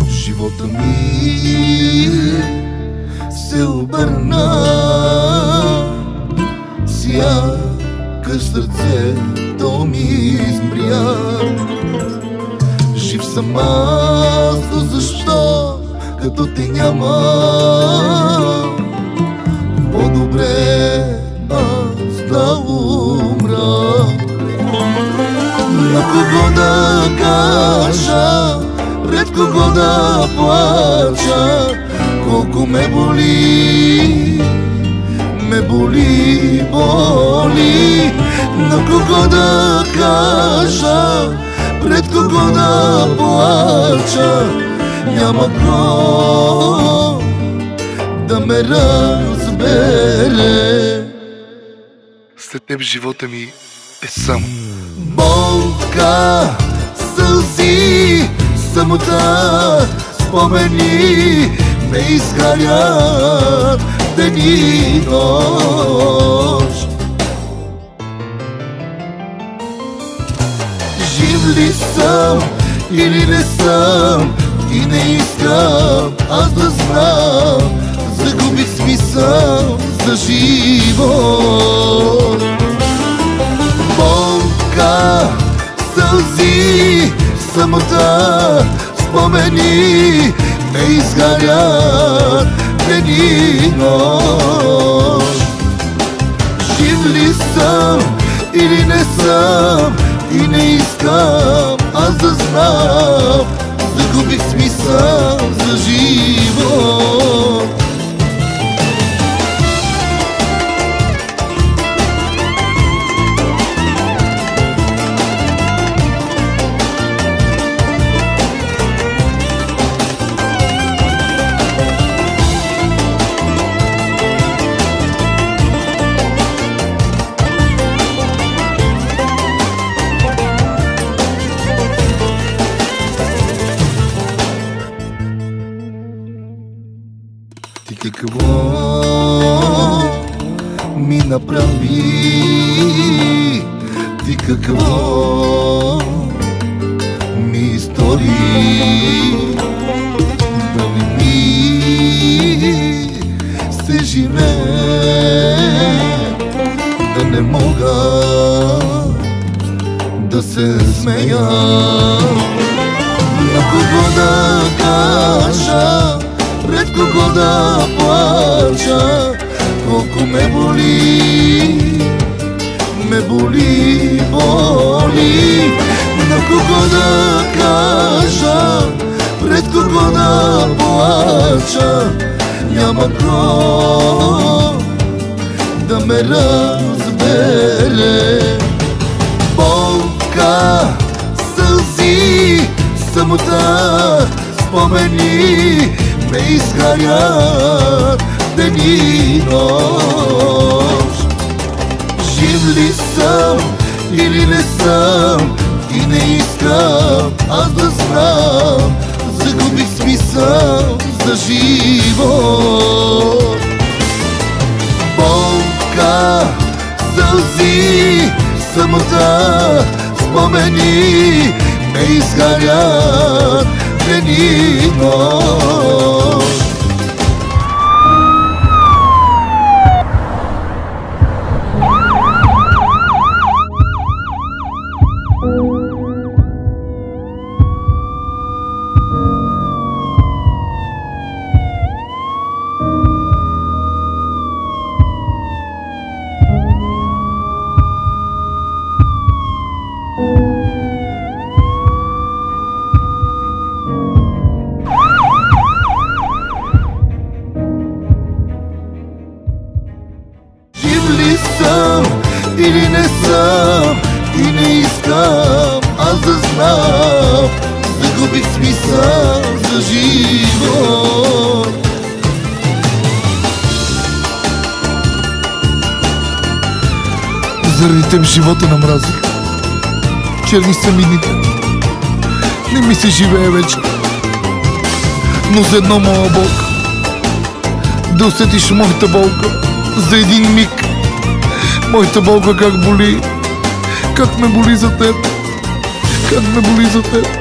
Живота ми се обърна, сякаш сърцето ми измря. Жив съм аз, но защо като те няма? По-добре аз да умра. На кого да кажа, пред кого да плача, колко ме боли, боли. На кого да кажа, пред кого да плача, няма кой да ме разбере. След теб живота ми е само болка, сълзи, самота, спомени ме изгарят ден и нощ. Жив ли съм или не съм, и не искам аз да знам. Загубих смисъл за живот. Болка, сълзи, самота, спомени ме изгарят ден и нощ. Жив ли съм или не съм, и не искам аз да знам. Загубих смисъл за живот. Ти какво ми направи? Ти какво ми изтори? Да не ми се живее, да не мога да се смея. На кого да кажа, пред кого да плача, колко ме боли, боли. На кого да кажа, пред кого да плача, няма кой да ме разбере. Болка, сълзи, самота, спомени ме изгарят ден и нощ. Жив ли съм или не съм, и не искам аз да знам. Загубих смисъл за живот. Болка, сълзи, самота, спомени ме изгарят ден и нощ. Или не съм, и не искам аз да знам. Загубих смисъл за живот. Заради теб живота намразих. Черни са ми дните. Не ми се живее вече. Но за едно, моя Бог, да усетиш моята болка за един миг. Моята болка как боли. Как ме боли за теб. Как ме боли за теб.